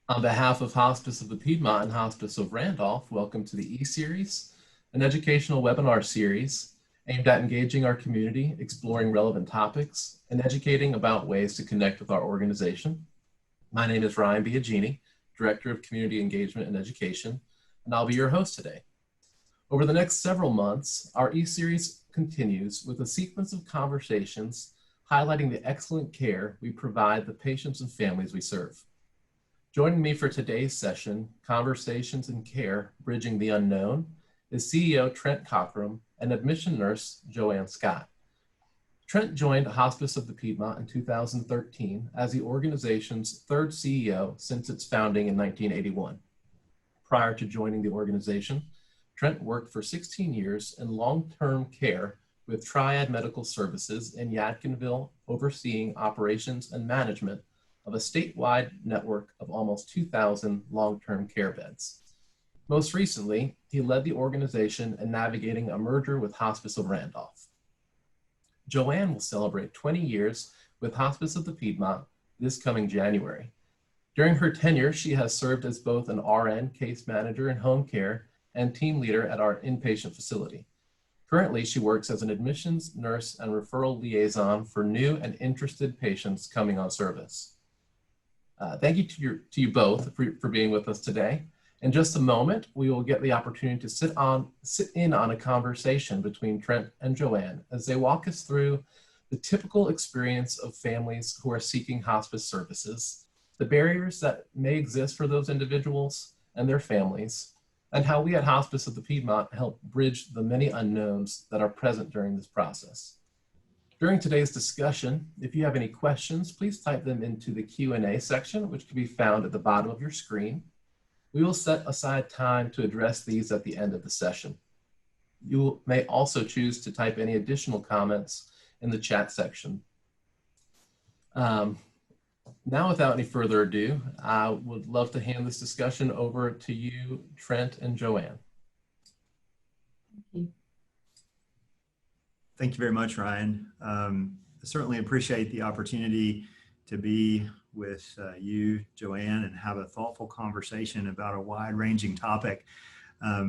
On behalf of Hospice of the Piedmont and Hospice of Randolph, welcome to the E-Series, an educational webinar series aimed at engaging our community, exploring relevant topics, and educating about ways to connect with our organization. My name is Ryan Biagini, Director of Community Engagement and Education, and I'll be your host today. Over the next several months, our E-Series continues with a sequence of conversations highlighting the excellent care we provide the patients and families we serve. Joining me for today's session, Conversations in Care, Bridging the Unknown, is CEO Trent Cockerham and admission nurse Joanne Scott. Trent joined Hospice of the Piedmont in 2013 as the organization's third CEO since its founding in 1981. Prior to joining the organization, Trent worked for 16 years in long-term care with Triad Medical Services in Yadkinville, overseeing operations and management of a statewide network of almost 2,000 long-term care beds. Most recently, he led the organization in navigating a merger with Hospice of Randolph. Joanne will celebrate 20 years with Hospice of the Piedmont this coming January. During her tenure, she has served as both an RN case manager in home care and team leader at our inpatient facility. Currently, she works as an admissions nurse and referral liaison for new and interested patients coming on service. Thank you to you both for being with us today. In just a moment, we will get the opportunity to sit in on a conversation between Trent and Joanne as they walk us through the typical experience of families who are seeking hospice services, the barriers that may exist for those individuals and their families, and how we at Hospice of the Piedmont help bridge the many unknowns that are present during this process. During today's discussion, if you have any questions, please type them into the Q&A section, which can be found at the bottom of your screen. We will set aside time to address these at the end of the session. You may also choose to type any additional comments in the chat section. Now, without any further ado, I would love to hand this discussion over to you, Trent and Joanne. Thank you. Thank you very much, Ryan. I certainly appreciate the opportunity to be with you, Joanne, and have a thoughtful conversation about a wide-ranging topic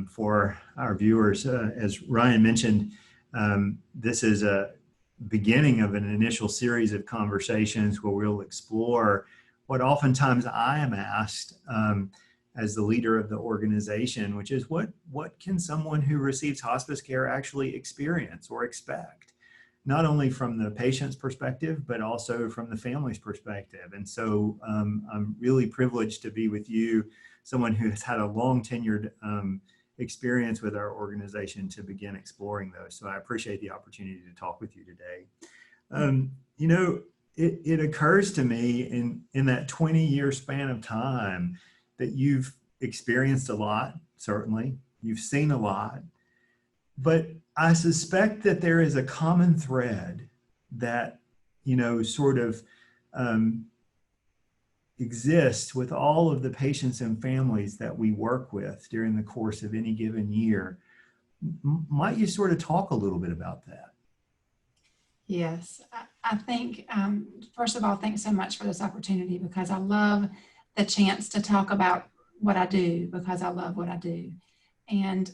for our viewers. As Ryan mentioned, this is a beginning of an initial series of conversations where we'll explore what oftentimes I am asked as the leader of the organization, which is what can someone who receives hospice care actually experience or expect, not only from the patient's perspective, but also from the family's perspective. And so I'm really privileged to be with you, someone who has had a long tenured experience with our organization, to begin exploring those. So I appreciate the opportunity to talk with you today. You know, it occurs to me in that 20-year span of time that you've experienced a lot, certainly, you've seen a lot, but I suspect that there is a common thread that, you know, sort of exists with all of the patients and families that we work with during the course of any given year. Might you sort of talk a little bit about that? Yes, I think, first of all, thanks so much for this opportunity, because I love the chance to talk about what I do, because I love what I do. And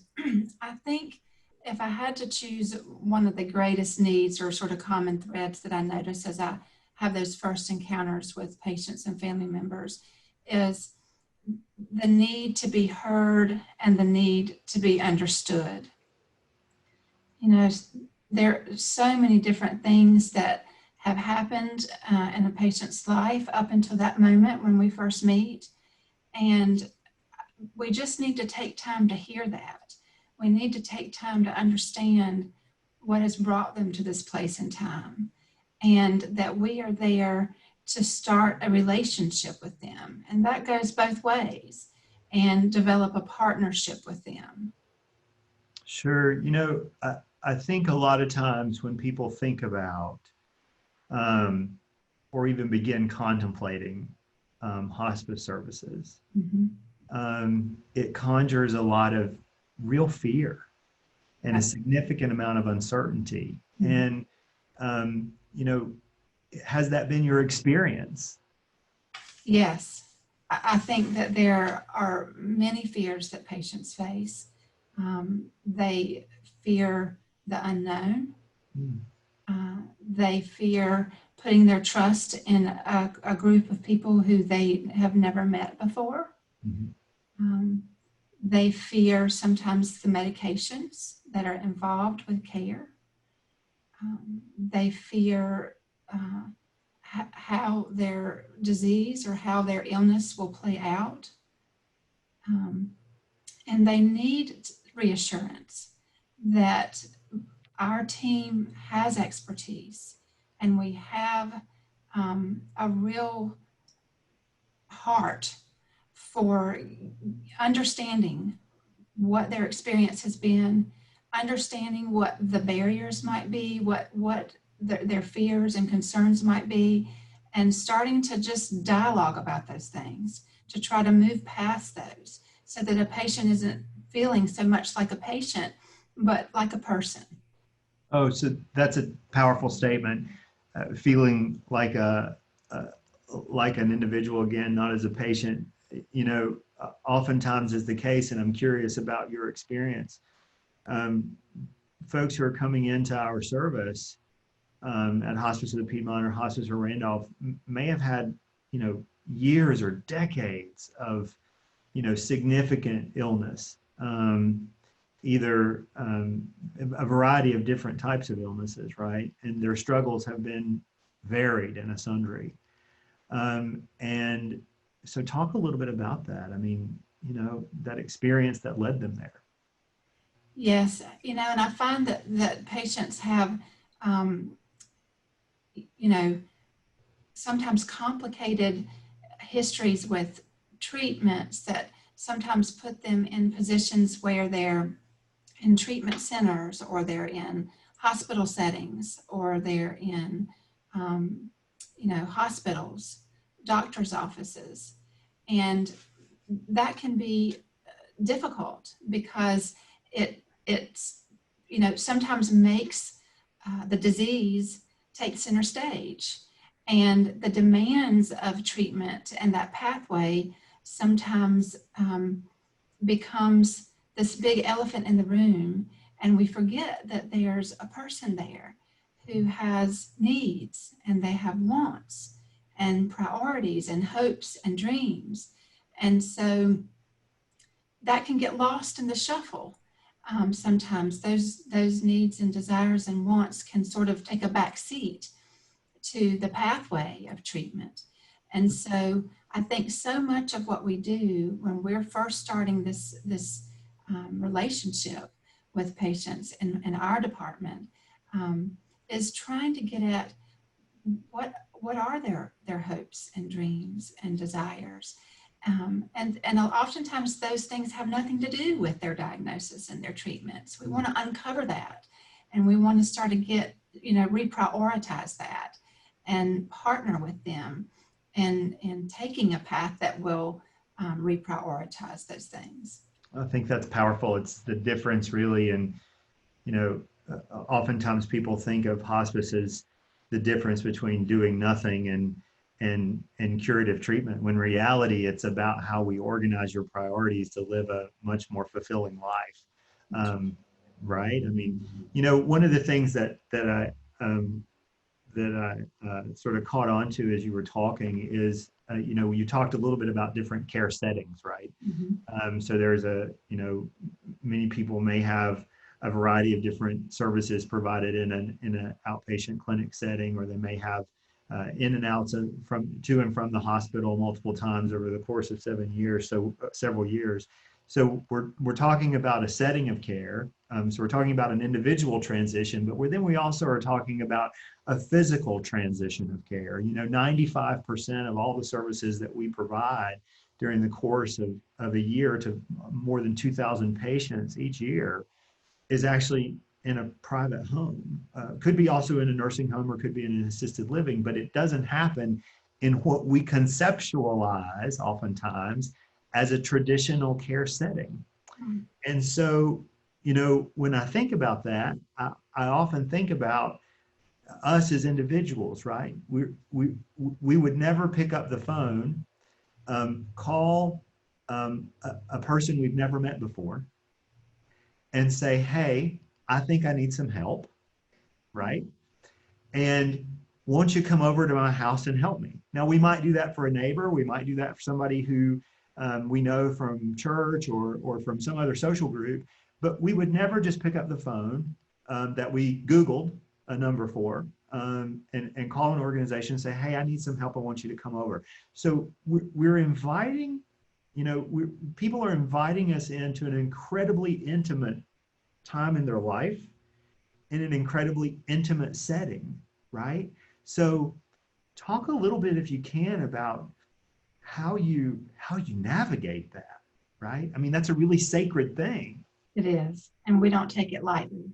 I think if I had to choose one of the greatest needs or sort of common threads that I notice as I have those first encounters with patients and family members, is the need to be heard and the need to be understood. You know, there are so many different things that have happened in a patient's life up until that moment when we first meet. And we just need to take time to hear that. We need to take time to understand what has brought them to this place in time, and that we are there to start a relationship with them. And that goes both ways, and develop a partnership with them. Sure. You know, I think a lot of times when people think about or even begin contemplating hospice services, it conjures a lot of real fear and a significant amount of uncertainty. And, you know, has that been your experience? Yes, I think that there are many fears that patients face. They fear the unknown. Mm. They fear putting their trust in a group of people who they have never met before. Mhm. Um, they fear sometimes the medications that are involved with care. They fear how their disease or how their illness will play out. And they need reassurance that our team has expertise and we have a real heart for understanding what their experience has been, understanding what the barriers might be, what their fears and concerns might be, and starting to just dialogue about those things to try to move past those so that a patient isn't feeling so much like a patient, but like a person. Oh, so that's a powerful statement. Feeling like like an individual again, not as a patient. You know, oftentimes is the case, and I'm curious about your experience. Um, Folks who are coming into our service at Hospice of the Piedmont or Hospice of Randolph may have had, you know, years or decades of, you know, significant illness. Either a variety of different types of illnesses, right? And their struggles have been varied and sundry. And so, talk a little bit about that. I mean, you know, that experience that led them there. Yes, and I find that patients have, um, you know, sometimes complicated histories with treatments that sometimes put them in positions where they're in treatment centers or they're in hospital settings or they're in, um, hospitals, doctor's offices. And that can be difficult because it's sometimes makes the disease take center stage, and the demands of treatment and that pathway sometimes becomes this big elephant in the room, and we forget that there's a person there who has needs and they have wants and priorities and hopes and dreams. And so that can get lost in the shuffle. Sometimes those needs and desires and wants can sort of take a back seat to the pathway of treatment. And so I think so much of what we do when we're first starting this relationship with patients in our department is trying to get at what are their hopes and dreams and desires. And oftentimes those things have nothing to do with their diagnosis and their treatments. We want to uncover that, and we want to start to reprioritize that and partner with them in taking a path that will reprioritize those things. I think that's powerful. It's the difference, really. And, you know, oftentimes people think of hospice as the difference between doing nothing and curative treatment, when in reality it's about how we organize your priorities to live a much more fulfilling life. Right? I mean, you know, one of the things that I sort of caught on to as you were talking is, you know, you talked a little bit about different care settings, right? Mm-hmm. So there's many people may have a variety of different services provided in an outpatient clinic setting, or they may have in and outs to and from the hospital multiple times over the course of 7 years, so several years. So we're talking about a setting of care. So we're talking about an individual transition, but then we also are talking about a physical transition of care. You know, 95% of all the services that we provide during the course of a year to more than 2,000 patients each year is actually in a private home. Could be also in a nursing home or could be in an assisted living, but it doesn't happen in what we conceptualize oftentimes as a traditional care setting. Mm-hmm. And so, you know, when I think about that, I often think about us as individuals, right? We would never pick up the phone call a person we've never met before and say, hey, I think I need some help, right? And won't you come over to my house and help me? Now, we might do that for a neighbor. We might do that for somebody who we know from church or from some other social group, but we would never just pick up the phone that we Googled a number for and call an organization and say, hey, I need some help. I want you to come over. So we're inviting, people are inviting us into an incredibly intimate time in their life in an incredibly intimate setting, right? So talk a little bit, if you can, about how you navigate that, right? I mean, that's a really sacred thing. It is, and we don't take it lightly.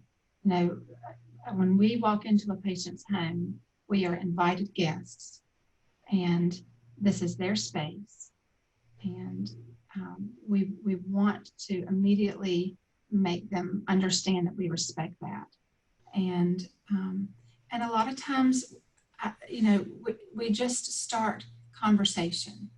When we walk into a patient's home, we are invited guests, and this is their space. And we want to immediately make them understand that we respect that. And a lot of times, we just start conversation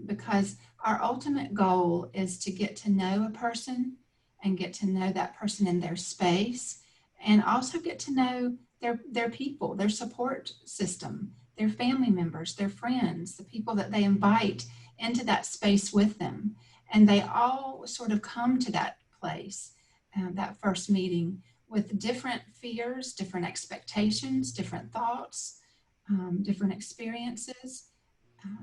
because our ultimate goal is to get to know a person and get to know that person in their space, and also get to know their people, their support system, their family members, their friends, the people that they invite into that space with them. And they all sort of come to that place, that first meeting, with different fears, different expectations, different thoughts, different experiences.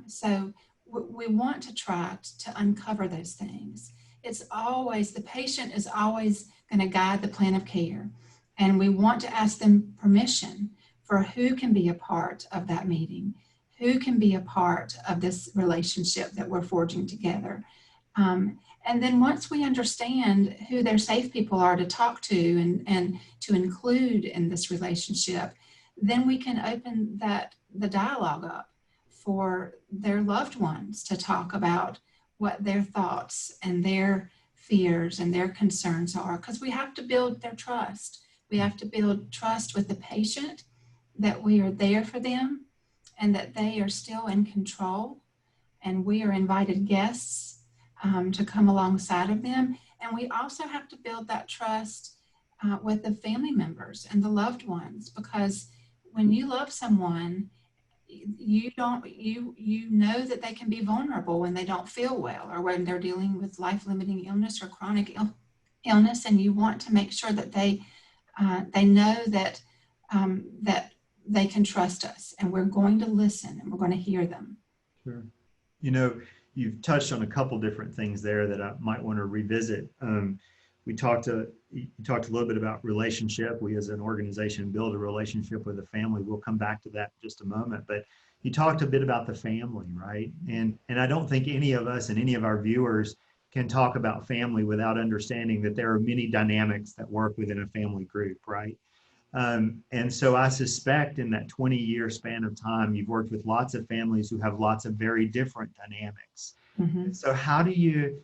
So we want to try to uncover those things. The patient is always going to guide the plan of care. And we want to ask them permission for who can be a part of that meeting, who can be a part of this relationship that we're forging together. And then once we understand who their safe people are to talk to and to include in this relationship, then we can open the dialogue up for their loved ones to talk about what their thoughts and their fears and their concerns are, because we have to build their trust. We have to build trust with the patient that we are there for them and that they are still in control, and we are invited guests to come alongside of them. And we also have to build that trust with the family members and the loved ones, because when you love someone, you know that they can be vulnerable when they don't feel well or when they're dealing with life-limiting illness or chronic illness, and you want to make sure that they know that that they can trust us, and we're going to listen and we're going to hear them. Sure. You've touched on a couple different things there that I might want to revisit. You talked a little bit about relationship. We as an organization build a relationship with a family. We'll come back to that in just a moment. But you talked a bit about the family, right? And I don't think any of us and any of our viewers can talk about family without understanding that there are many dynamics that work within a family group, right? And so I suspect in that 20-year span of time, you've worked with lots of families who have lots of very different dynamics. Mm-hmm. So how do you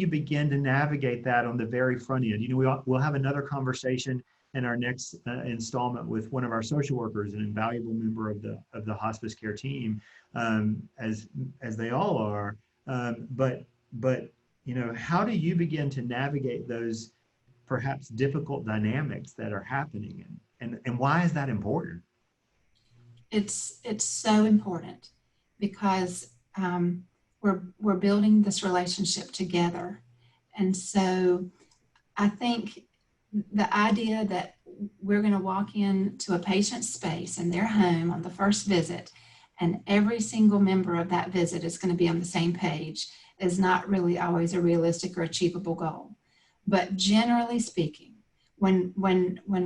begin to navigate that on the very front end? We'll have another conversation in our next installment with one of our social workers, an invaluable member of the hospice care team, as they all are. But how do you begin to navigate those perhaps difficult dynamics that are happening, and why is that important? It's so important because we're building this relationship together. And so I think the idea that we're going to walk into a patient's space in their home on the first visit, and every single member of that visit is going to be on the same page, is not really always a realistic or achievable goal. But generally speaking, when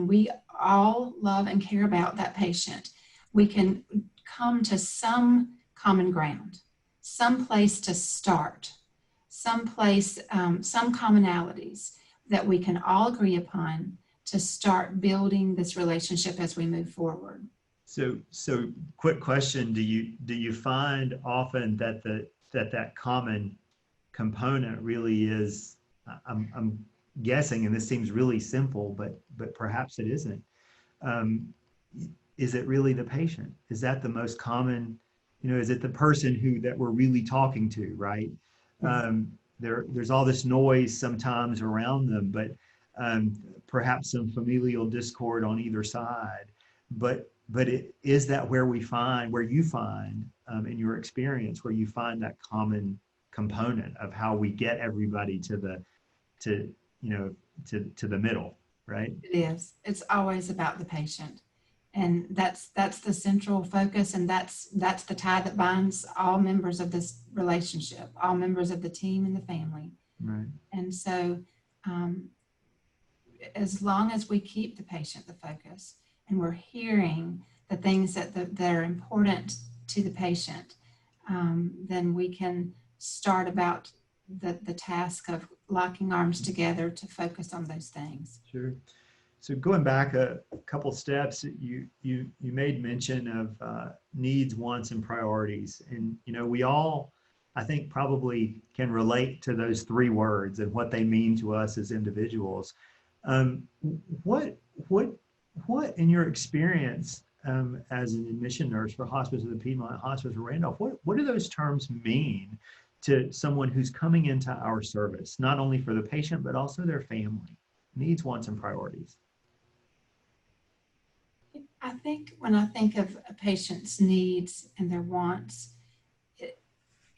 we all love and care about that patient, we can come to some common ground, some place to start, some commonalities that we can all agree upon to start building this relationship as we move forward. So quick question: Do you find often that common component really is? I'm guessing, and this seems really simple, but perhaps it isn't. Is it really the patient? Is that the most common is it the person that we're really talking to, right? There's all this noise sometimes around them, but perhaps some familial discord on either side. But is that where you find in your experience, where you find that common component of how we get everybody to the middle, right? It is. It's always about the patient. And that's the central focus, and that's the tie that binds all members of this relationship, all members of the team and the family. Right. And so as long as we keep the patient the focus, and we're hearing the things that are important to the patient, then we can start about the task of locking arms together to focus on those things. Sure. So going back a couple steps, you made mention of needs, wants, and priorities. And, we all, I think, probably can relate to those three words and what they mean to us as individuals. What in your experience as an admission nurse for Hospice of the Piedmont, Hospice of Randolph, what do those terms mean to someone who's coming into our service, not only for the patient, but also their family? Needs, wants, and priorities. I think when I think of a patient's needs and their wants,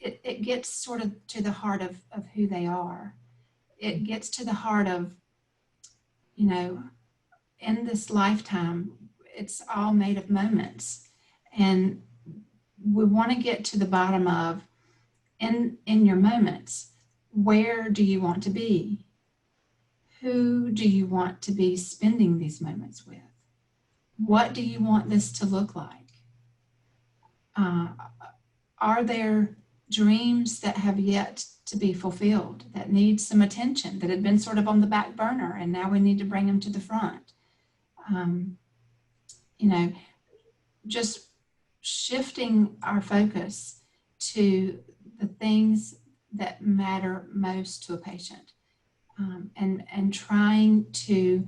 it gets sort of to the heart of who they are. It gets to the heart of, in this lifetime, it's all made of moments. And we want to get to the bottom of, in your moments, where do you want to be? Who do you want to be spending these moments with? What do you want this to look like? Are there dreams that have yet to be fulfilled, that need some attention, that had been sort of on the back burner, and now we need to bring them to the front? Just shifting our focus to the things that matter most to a patient, and trying to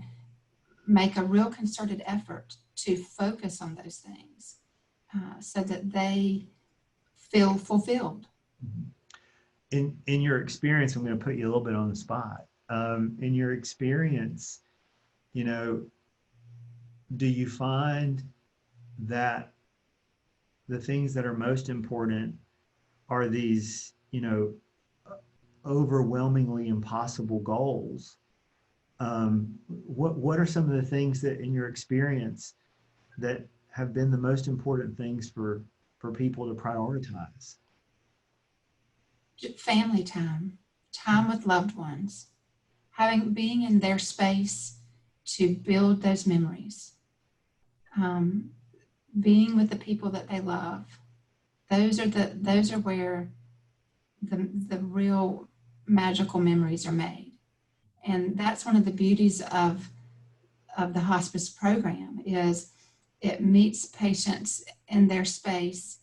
make a real concerted effort to focus on those things so that they feel fulfilled. In your experience, I'm going to put you a little bit on the spot. In your experience, do you find that the things that are most important are these, overwhelmingly impossible goals? What are some of the things that in your experience that have been the most important things for people to prioritize? Family time with loved ones, being in their space to build those memories, being with the people that they love. Those are where the real magical memories are made. And that's one of the beauties of the hospice program, is it meets patients in their space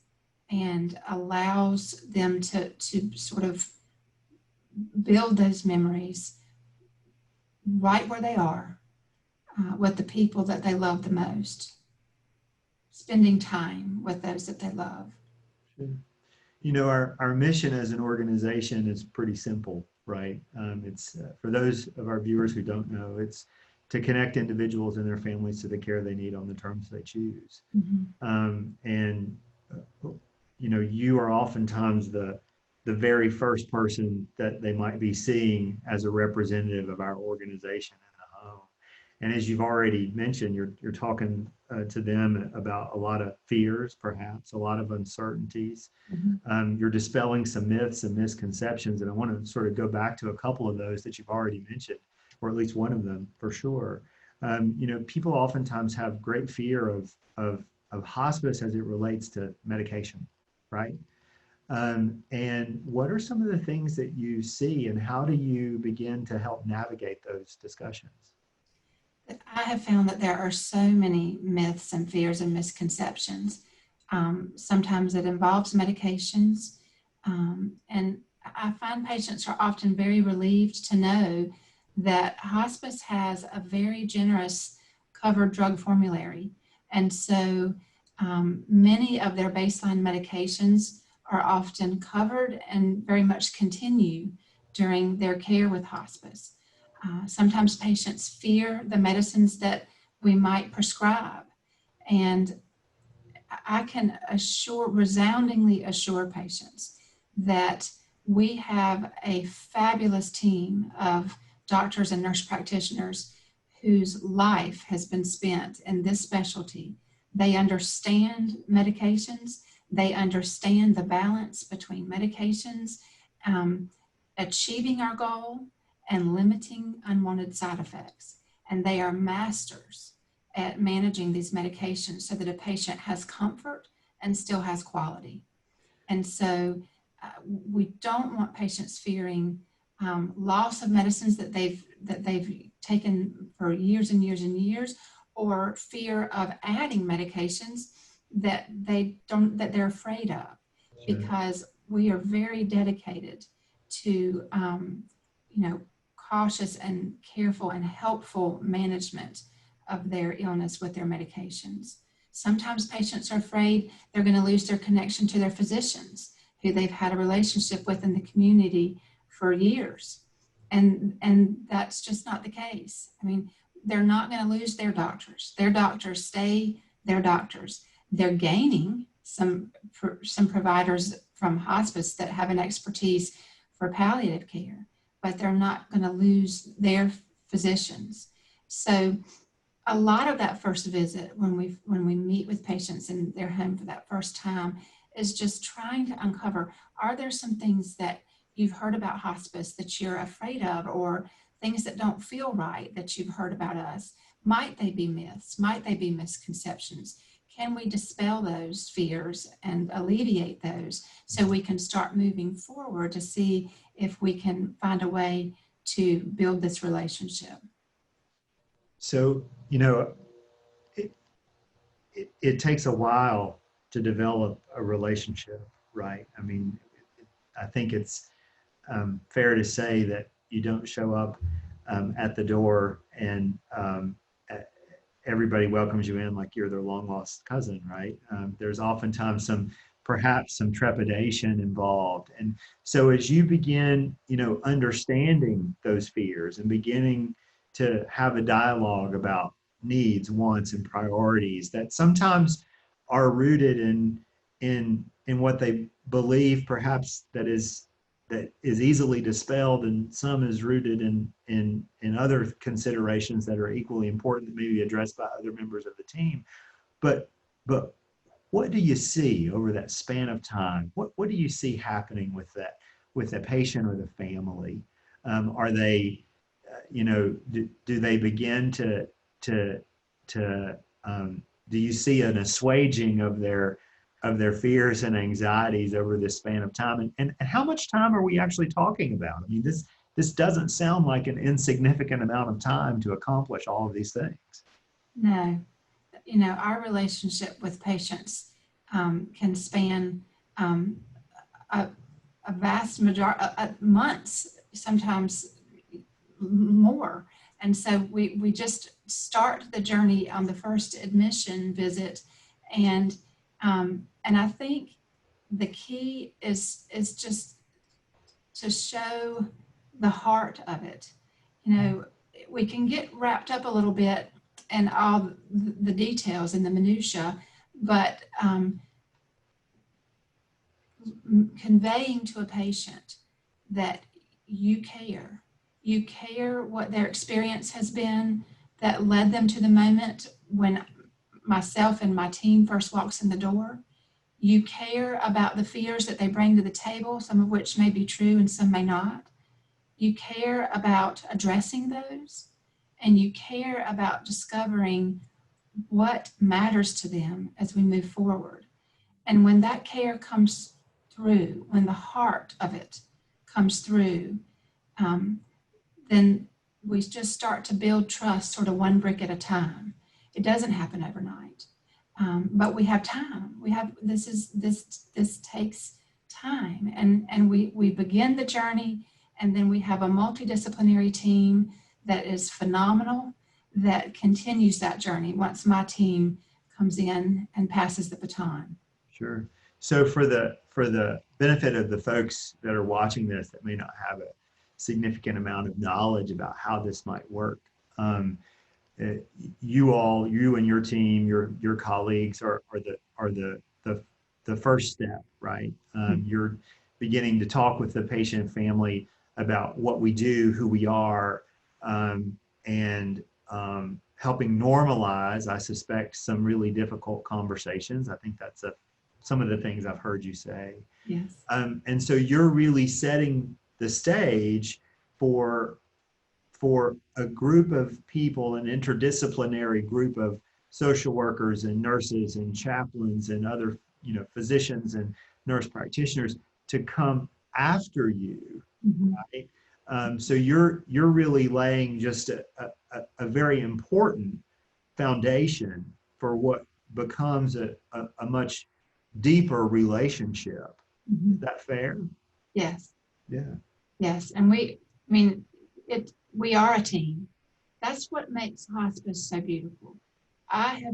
and allows them to sort of build those memories right where they are, with the people that they love the most, spending time with those that they love. Sure. Our mission as an organization is pretty simple, right? It's for those of our viewers who don't know, it's to connect individuals and their families to the care they need on the terms they choose. Mm-hmm. You are oftentimes the very first person that they might be seeing as a representative of our organization in the home. And as you've already mentioned, you're talking to them about a lot of fears, perhaps a lot of uncertainties. Mm-hmm. You're dispelling some myths and misconceptions, and I want to sort of go back to a couple of those that you've already mentioned, or at least one of them for sure. People oftentimes have great fear of hospice as it relates to medication, right? And what are some of the things that you see, and how do you begin to help navigate those discussions? I have found that there are so many myths and fears and misconceptions. Sometimes it involves medications, and I find patients are often very relieved to know that hospice has a very generous covered drug formulary. And so Many of their baseline medications are often covered and very much continue during their care with hospice. Sometimes patients fear the medicines that we might prescribe. And I can resoundingly assure patients that we have a fabulous team of doctors and nurse practitioners whose life has been spent in this specialty. They understand medications. They understand the balance between medications, achieving our goal, and limiting unwanted side effects. And they are masters at managing these medications so that a patient has comfort and still has quality. And so we don't want patients fearing loss of medicines that they've taken for years and years and years, or fear of adding medications that they're afraid of. Sure. Because we are very dedicated to cautious and careful and helpful management of their illness with their medications. Sometimes patients are afraid they're going to lose their connection to their physicians who they've had a relationship with in the community for years. And that's just not the case. I mean, they're not going to lose their doctors. Their doctors stay their doctors. They're gaining some providers from hospice that have an expertise for palliative care, but they're not going to lose their physicians. So a lot of that first visit, when we meet with patients in their home for that first time, is just trying to uncover, are there some things that you've heard about hospice that you're afraid of, or things that don't feel right that you've heard about us? Might they be myths? Might they be misconceptions? Can we dispel those fears and alleviate those so we can start moving forward to see if we can find a way to build this relationship? So, it takes a while to develop a relationship, right? I mean, I think it's fair to say that you don't show up at the door and everybody welcomes you in like you're their long lost cousin, right? There's oftentimes perhaps some trepidation involved. And so as you begin, understanding those fears and beginning to have a dialogue about needs, wants, and priorities that sometimes are rooted in what they believe, perhaps that is easily dispelled, and some is rooted in other considerations that are equally important that may be addressed by other members of the team. But what do you see over that span of time? What do you see happening with the patient or the family? Are they, do they begin to do you see an assuaging of their fears and anxieties over this span of time? And how much time are we actually talking about? I mean, this doesn't sound like an insignificant amount of time to accomplish all of these things. No, our relationship with patients can span a vast majority, months, sometimes more. And so we just start the journey on the first admission visit, and I think the key is just to show the heart of it. We can get wrapped up a little bit in all the details and the minutia, but conveying to a patient that you care what their experience has been that led them to the moment when myself and my team first walks in the door. You care about the fears that they bring to the table, some of which may be true and some may not. You care about addressing those, and you care about discovering what matters to them as we move forward. And when that care comes through, when the heart of it comes through, then we just start to build trust sort of one brick at a time. It doesn't happen overnight, but we have time. This takes time, and we begin the journey, and then we have a multidisciplinary team that is phenomenal, that continues that journey once my team comes in and passes the baton. Sure. So for the benefit of the folks that are watching this that may not have a significant amount of knowledge about how this might work, you and your team, your colleagues are the first step, right? You're beginning to talk with the patient and family about what we do, who we are, and helping normalize, I suspect, some really difficult conversations. I think that's some of the things I've heard you say. Yes. And so you're really setting the stage for a group of people, an interdisciplinary group of social workers and nurses and chaplains and other, physicians and nurse practitioners to come after you, right? So you're really laying just a very important foundation for what becomes a much deeper relationship. Is that fair? Yes. Yeah. Yes. And we are a team. That's what makes hospice so beautiful. I've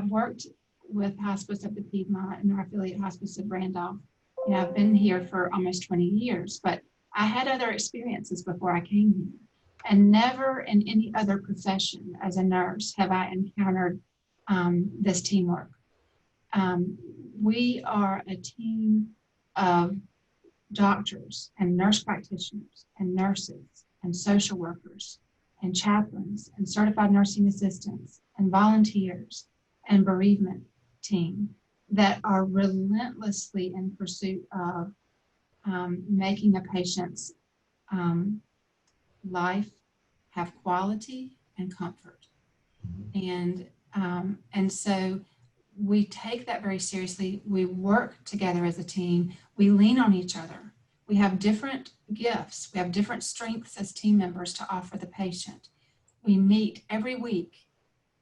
worked with Hospice of the Piedmont and our affiliate Hospice of Randolph. I've been here for almost 20 years, but I had other experiences before I came here. And never in any other profession as a nurse have I encountered this teamwork. We are a team of doctors and nurse practitioners and nurses and social workers and chaplains and certified nursing assistants and volunteers and bereavement team that are relentlessly in pursuit of making a patient's life have quality and comfort. And so we take that very seriously. We work together as a team. We lean on each other. We have different gifts. We have different strengths as team members to offer the patient. We meet every week.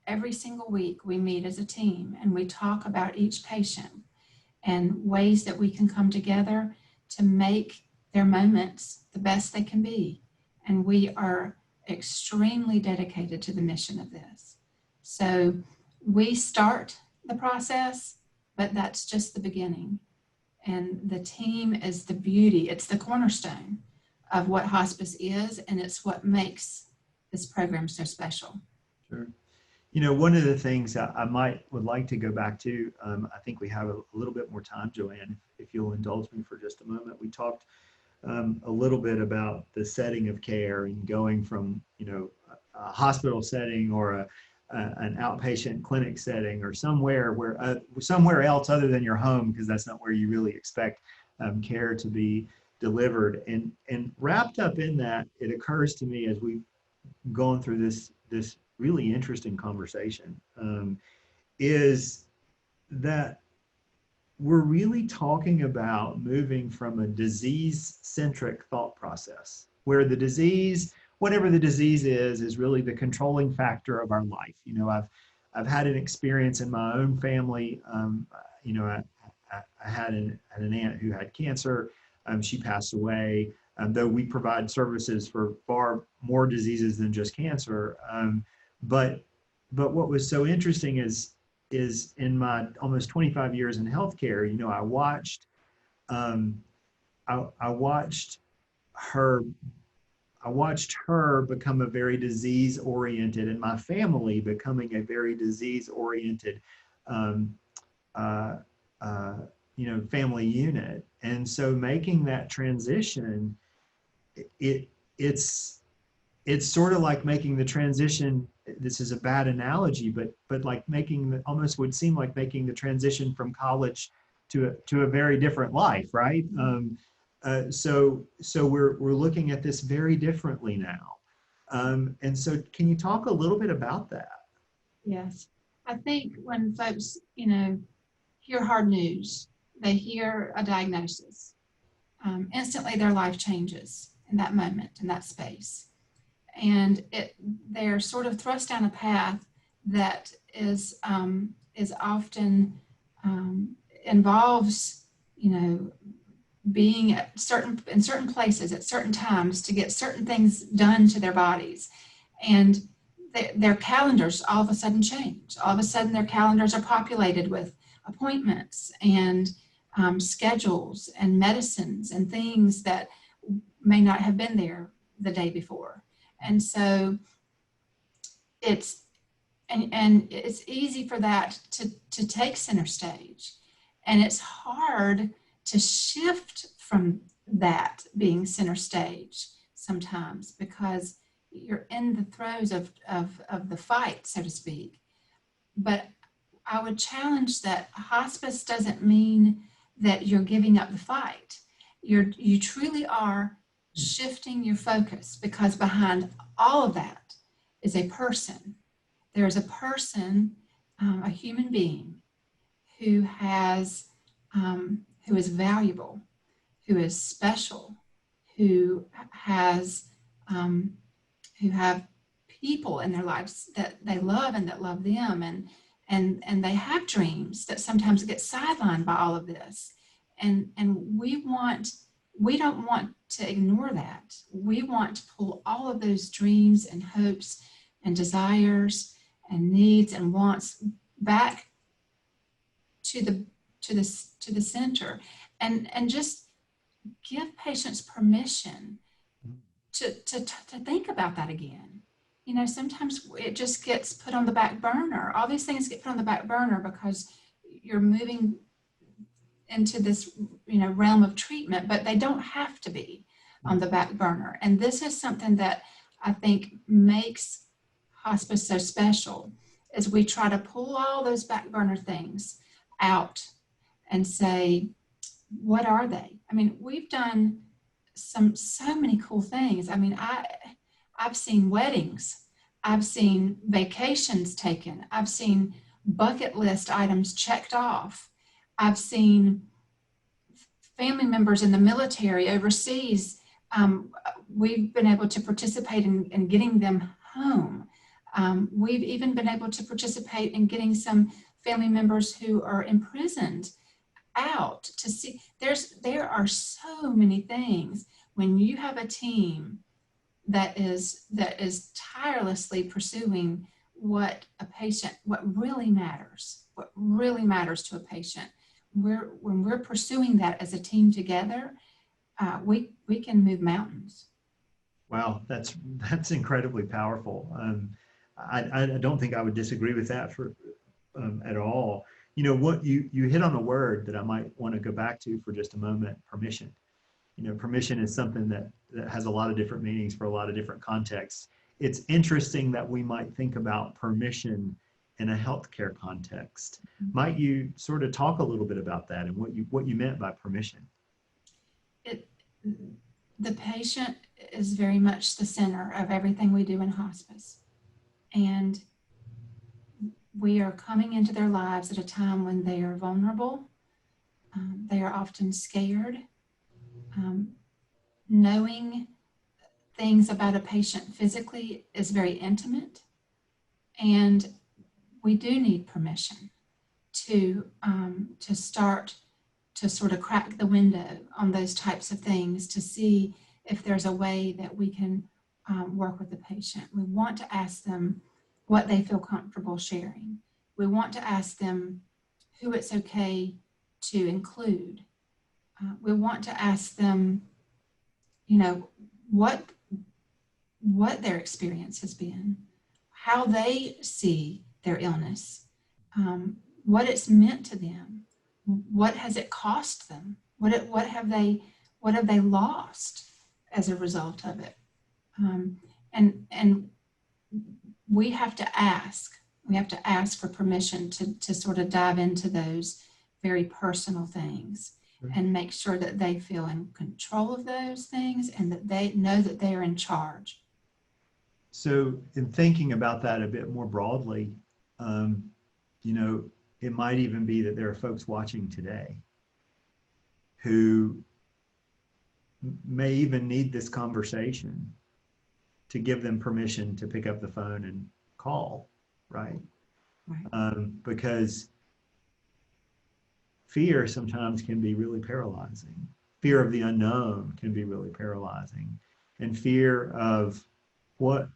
Every single week we meet as a team and we talk about each patient and ways that we can come together to make their moments the best they can be. And we are extremely dedicated to the mission of this. So we start the process, but that's just the beginning. And the team is the beauty. It's the cornerstone of what hospice is, and it's what makes this program so special. Sure. One of the things I would like to go back to, I think we have a little bit more time, Joanne, if you'll indulge me for just a moment. We talked a little bit about the setting of care and going from, a hospital setting or an outpatient clinic setting or somewhere else other than your home, because that's not where you really expect care to be delivered. And wrapped up in that, it occurs to me as we've gone through this really interesting conversation, is that we're really talking about moving from a disease-centric thought process where the disease, whatever the disease is really the controlling factor of our life. I've had an experience in my own family. I had an aunt who had cancer. She passed away. Though we provide services for far more diseases than just cancer. But what was so interesting is in my almost 25 years in healthcare, I watched her become a very disease-oriented, and my family becoming a very disease-oriented, family unit. And so making that transition, it's sort of like making the transition. This is a bad analogy, but like almost would seem like making the transition from college to a very different life, right? So we're looking at this very differently now. And so can you talk a little bit about that? Yes. I think when folks, hear hard news, they hear a diagnosis, instantly their life changes in that moment, in that space. And they're sort of thrust down a path that is often involves, being in certain places at certain times to get certain things done to their bodies. And their calendars all of a sudden change. All of a sudden their calendars are populated with appointments and schedules and medicines and things that may not have been there the day before. And so it's easy for that to take center stage. And it's hard to shift from that being center stage sometimes because you're in the throes of the fight, so to speak. But I would challenge that hospice doesn't mean that you're giving up the fight. You truly are shifting your focus, because behind all of that is a person. There is a person, a human being who is valuable, who is special, who have people in their lives that they love and that love them, and they have dreams that sometimes get sidelined by all of this. And we don't want to ignore that. We want to pull all of those dreams and hopes and desires and needs and wants back to the center, and just give patients permission to think about that again. You know, sometimes it just gets put on the back burner. All these things get put on the back burner because you're moving into this, realm of treatment, but they don't have to be on the back burner. And this is something that I think makes hospice so special, is we try to pull all those back burner things out and say, what are they? I mean, we've done so many cool things. I mean, I've seen weddings, I've seen vacations taken, I've seen bucket list items checked off, I've seen family members in the military overseas. We've been able to participate in getting them home. We've even been able to participate in getting some family members who are imprisoned out to see. There are so many things when you have a team that is tirelessly pursuing what really matters to a patient. When we're pursuing that as a team together, we can move mountains. Wow, that's incredibly powerful. I don't think I would disagree with that at all. You know, what you hit on a word that I might want to go back to for just a moment: permission. You know, permission is something that has a lot of different meanings for a lot of different contexts. It's interesting that we might think about permission in a healthcare context. Might you sort of talk a little bit about that and what you meant by permission? The patient is very much the center of everything we do in hospice. And we are coming into their lives at a time when they are vulnerable. They are often scared. Knowing things about a patient physically is very intimate. And we do need permission to start to sort of crack the window on those types of things, to see if there's a way that we can work with the patient. We want to ask them what they feel comfortable sharing. We want to ask them who it's okay to include. We want to ask them, what their experience has been, how they see their illness, what it's meant to them, what has it cost them, what have they lost as a result of it, and we have to ask for permission to sort of dive into those very personal things and make sure that they feel in control of those things and that they know that they are in charge. So in thinking about that a bit more broadly, it might even be that there are folks watching today who may even need this conversation to give them permission to pick up the phone and call, right? Because fear sometimes can be really paralyzing. Fear of the unknown can be really paralyzing. And fear of what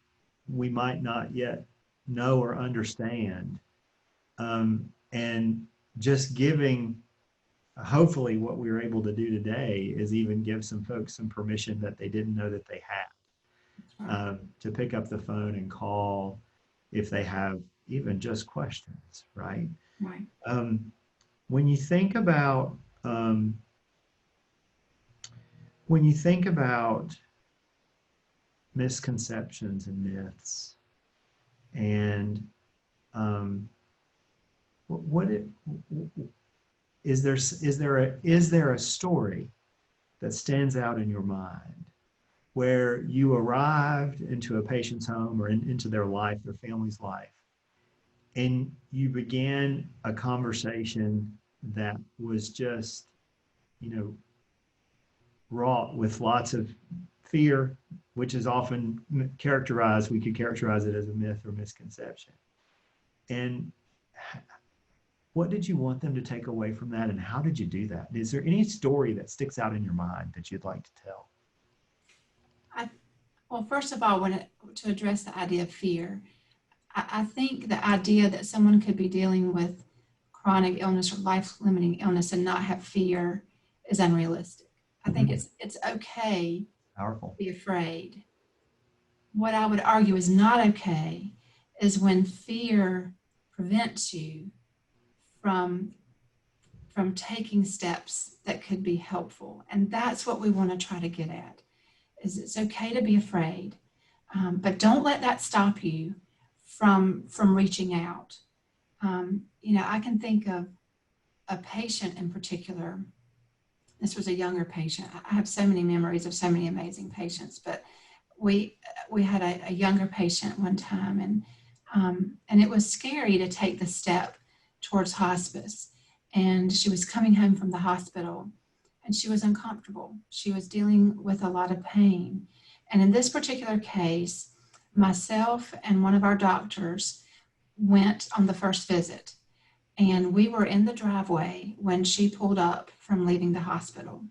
we might not yet know or understand. And just giving, hopefully what we were able to do today is even give some folks some permission that they didn't know that they had, to pick up the phone and call if they have even just questions, right? Right. When you think about when you think about misconceptions and myths, and what it, is there a story that stands out in your mind where you arrived into a patient's home or into their life, their family's life, and you began a conversation that was just, wrought with lots of fear, which is often characterized, we could characterize it as a myth or misconception. And what did you want them to take away from that, and how did you do that? Is there any story that sticks out in your mind that you'd like to tell? Well, first of all, to address the idea of fear, I think the idea that someone could be dealing with chronic illness or life-limiting illness and not have fear is unrealistic. I think it's okay Powerful. to be afraid. What I would argue is not okay is when fear prevents you from taking steps that could be helpful. And that's what we want to try to get at, is it's okay to be afraid, but don't let that stop you from reaching out. I can think of a patient in particular. This was a younger patient. I have so many memories of so many amazing patients, but we had a younger patient one time, and it was scary to take the step towards hospice. And she was coming home from the hospital, and she was uncomfortable. She was dealing with a lot of pain. And in this particular case, myself and one of our doctors went on the first visit. And we were in the driveway when she pulled up from leaving the hospital.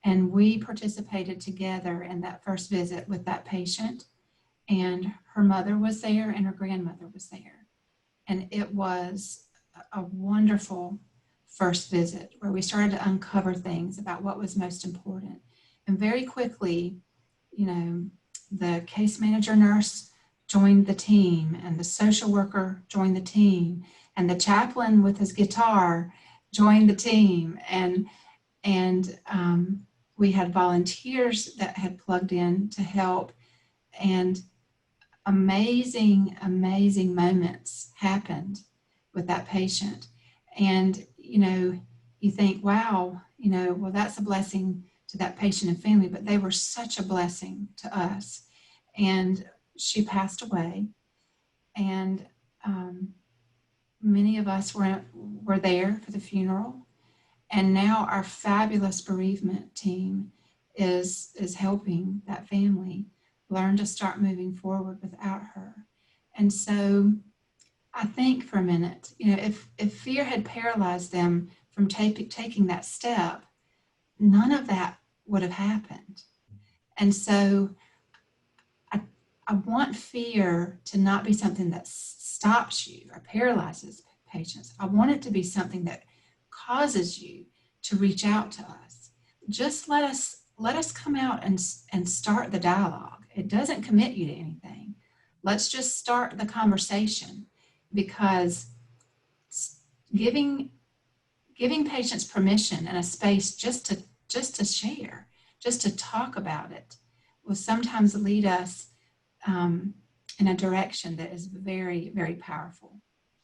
And we participated together in that first visit with that patient. And her mother was there and her grandmother was there. And it was a wonderful first visit where we started to uncover things about what was most important. And very quickly, the case manager nurse joined the team, and the social worker joined the team, and the chaplain with his guitar joined the team. And we had volunteers that had plugged in to help, and amazing moments happened with that patient. And, you think, wow, well, that's a blessing to that patient and family, but they were such a blessing to us. And she passed away, and many of us were there for the funeral. And now our fabulous bereavement team is helping that family learn to start moving forward without her. And so I think for a minute, if fear had paralyzed them from taking that step, none of that would have happened. And so I want fear to not be something that stops you or paralyzes patients. I want it to be something that causes you to reach out to us. Just let us come out and start the dialogue. It doesn't commit you to anything. Let's just start the conversation, because giving patients permission and a space just to share, just to talk about it, will sometimes lead us in a direction that is very, very powerful.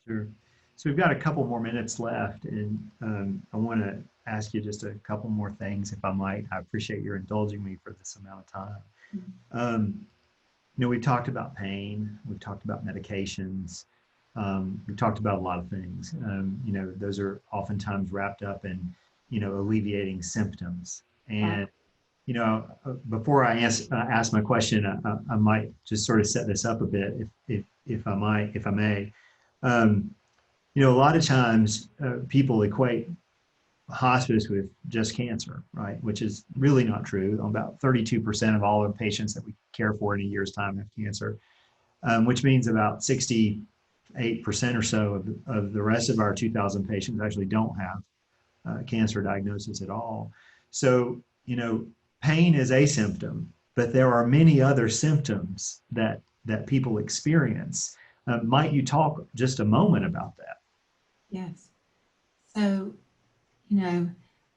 Sure. So we've got a couple more minutes left, and I want to ask you just a couple more things, if I might. I appreciate your indulging me for this amount of time. Mm-hmm. We've talked about pain, we've talked about medications, we've talked about a lot of things. Those are oftentimes wrapped up in, alleviating symptoms. And before I ask my question, I might just sort of set this up a bit, if I may. A lot of times people equate hospice with just cancer, right? Which is really not true. About 32% of all the patients that we care for in a year's time have cancer. which means about 68% or so of the rest of our 2,000 patients actually don't have cancer diagnosis at all. So, pain is a symptom, but there are many other symptoms that people experience. Might you talk just a moment about that? Yes. So,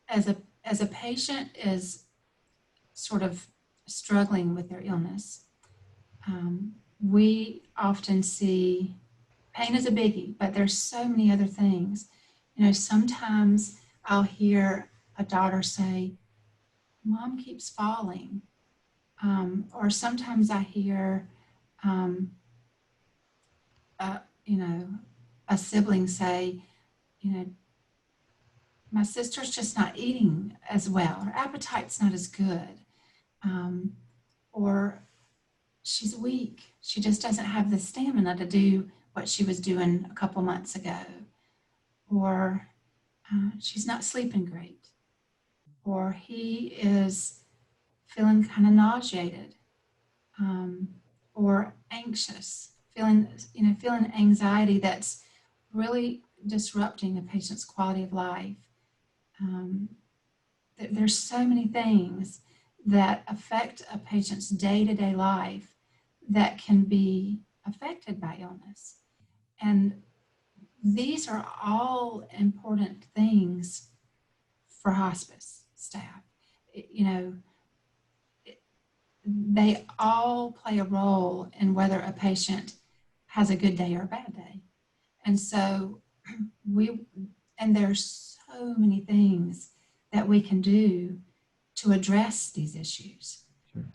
as a patient is sort of struggling with their illness, we often see pain is a biggie, but there's so many other things. Sometimes I'll hear a daughter say, "Mom keeps falling," or sometimes I hear, uh, you know, a sibling say, you know, "My sister's just not eating as well. Her appetite's not as good," or "She's weak. She just doesn't have the stamina to do what she was doing a couple months ago," or "She's not sleeping great," or "He is feeling kind of nauseated," or anxious, feeling anxiety that's really disrupting a patient's quality of life. There's so many things that affect a patient's day-to-day life that can be affected by illness. And these are all important things for hospice staff. They all play a role in whether a patient has a good day or a bad day. And so there's so many things that we can do to address these issues, Sure.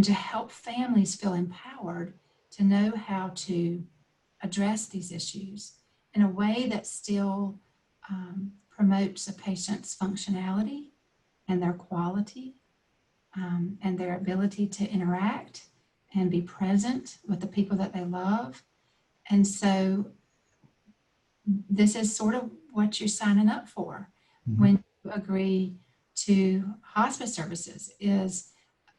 to help families feel empowered to know how to address these issues in a way that still promotes a patient's functionality and their quality, and their ability to interact and be present with the people that they love. And so this is sort of what you're signing up for when you agree to hospice services, is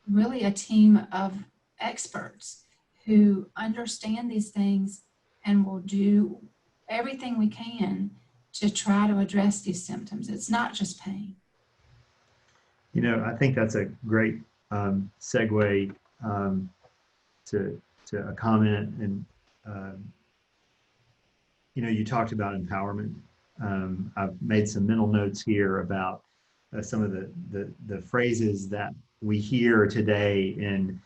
really a team of experts who understand these things and will do everything we can to try to address these symptoms. It's not just pain. I think that's a great segue to a comment. And, you talked about empowerment. I've made some mental notes here about some of the phrases that we hear today in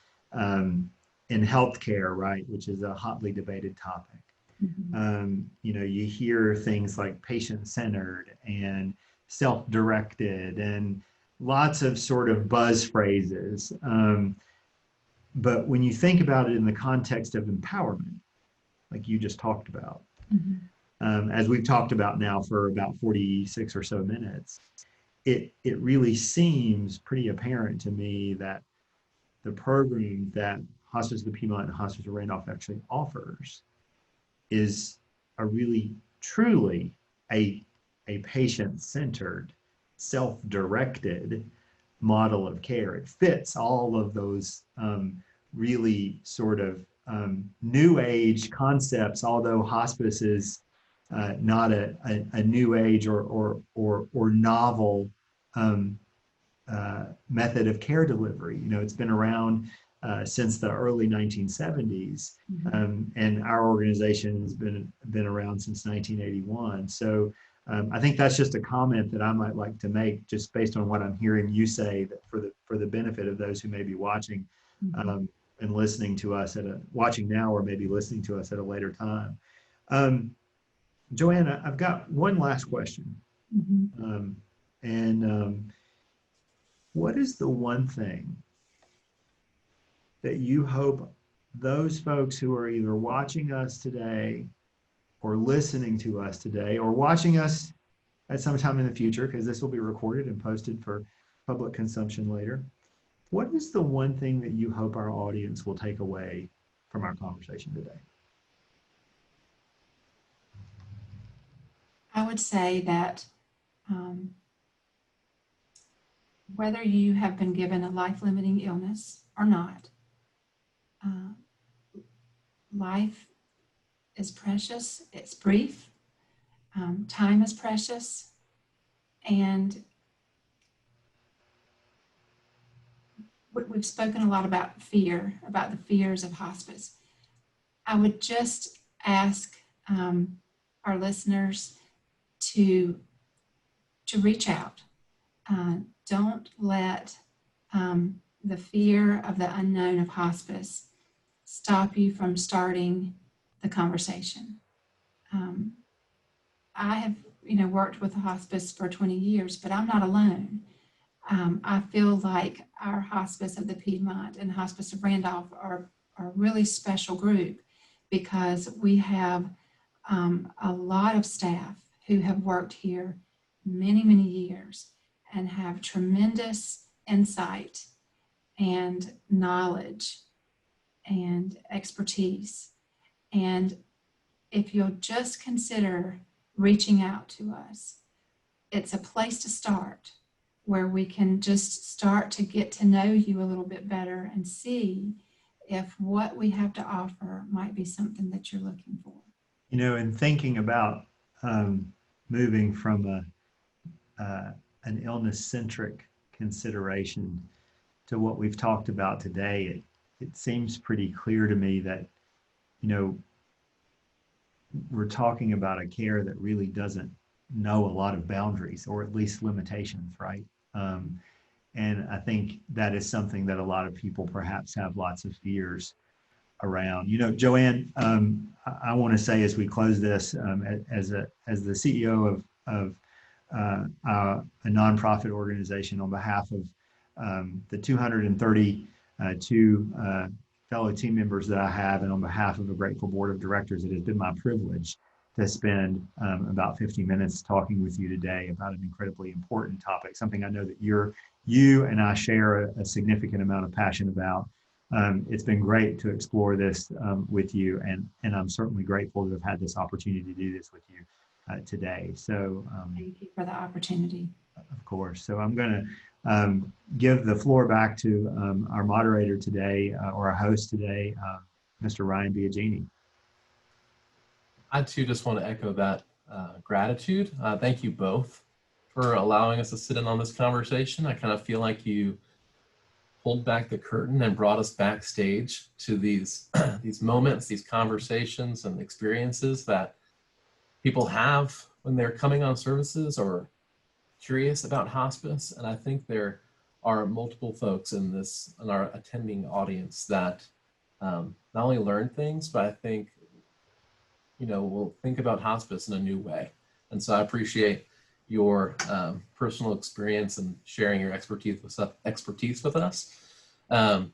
healthcare, right, which is a hotly debated topic. You hear things like patient-centered and self-directed and lots of sort of buzz phrases. But when you think about it in the context of empowerment, like you just talked about, as we've talked about now for about 46 or so minutes, it really seems pretty apparent to me that the program that Hospice of the Piedmont and Hospice of Randolph actually offers is a really, truly a patient-centered, self-directed model of care. It fits all of those really sort of new age concepts, although hospice is not a new age or novel method of care delivery. It's been around since the early 1970s, and our organization has been around since 1981. So I think that's just a comment that I might like to make, just based on what I'm hearing you say, that for the benefit of those who may be watching and listening to us watching now, or maybe listening to us at a later time. Joanna, I've got one last question. What is the one thing that you hope those folks who are either watching us today or listening to us today or watching us at some time in the future, because this will be recorded and posted for public consumption later, what is the one thing that you hope our audience will take away from our conversation today? I would say that whether you have been given a life-limiting illness or not, life is precious, it's brief, time is precious, and we've spoken a lot about fear, about the fears of hospice. I would just ask our listeners to reach out. Don't let the fear of the unknown of hospice stop you from starting the conversation. I have, worked with the hospice for 20 years, but I'm not alone. I feel like our Hospice of the Piedmont and Hospice of Randolph are a really special group because we have a lot of staff who have worked here many, many years and have tremendous insight and knowledge and expertise. And if you'll just consider reaching out to us, it's a place to start where we can just start to get to know you a little bit better and see if what we have to offer might be something that you're looking for. In thinking about moving from an illness-centric consideration to what we've talked about today, it seems pretty clear to me that, we're talking about a care that really doesn't know a lot of boundaries, or at least limitations, right? And I think that is something that a lot of people perhaps have lots of fears around. Joanne, I want to say as we close this, as the CEO of a nonprofit organization, on behalf of the 232 fellow team members that I have, and on behalf of a grateful board of directors, it has been my privilege to spend about 50 minutes talking with you today about an incredibly important topic, something I know that you and I share a significant amount of passion about. It's been great to explore this with you, and I'm certainly grateful to have had this opportunity to do this with you today. So thank you for the opportunity. Of course. So I'm going to give the floor back to our moderator today, or our host today, Mr. Ryan Biagini. I too just want to echo that gratitude. Thank you both for allowing us to sit in on this conversation. I kind of feel like you pulled back the curtain and brought us backstage to these these moments, these conversations and experiences that people have when they're coming on services or curious about hospice. And I think there are multiple folks in our attending audience that not only learn things, but I think, will think about hospice in a new way. And so I appreciate your personal experience and sharing your expertise with us. I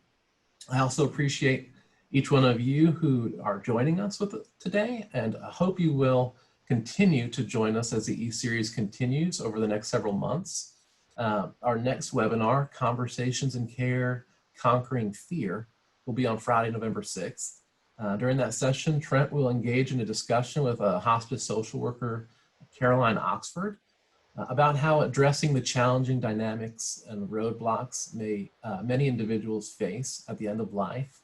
also appreciate each one of you who are joining us today, and I hope you will continue to join us as the E-Series continues over the next several months. Our next webinar, Conversations in Care, Conquering Fear, will be on Friday, November 6th. During that session, Trent will engage in a discussion with a hospice social worker, Caroline Oxford, about how addressing the challenging dynamics and roadblocks many individuals face at the end of life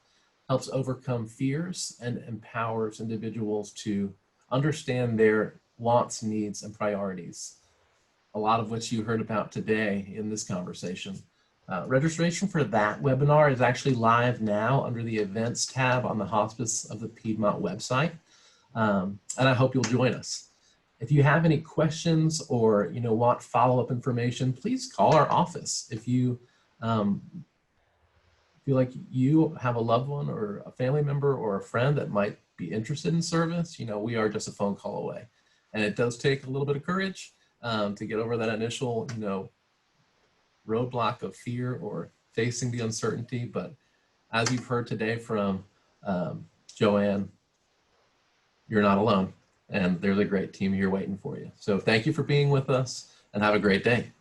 helps overcome fears and empowers individuals to understand their wants, needs, and priorities, a lot of which you heard about today in this conversation. Registration for that webinar is actually live now under the events tab on the Hospice of the Piedmont website. And I hope you'll join us. If you have any questions or want follow-up information, please call our office. If you feel like you have a loved one or a family member or a friend that might be interested in service, we are just a phone call away. And it does take a little bit of courage to get over that initial, roadblock of fear or facing the uncertainty. But as you've heard today from Joanne, you're not alone. And there's a great team here waiting for you. So thank you for being with us and have a great day.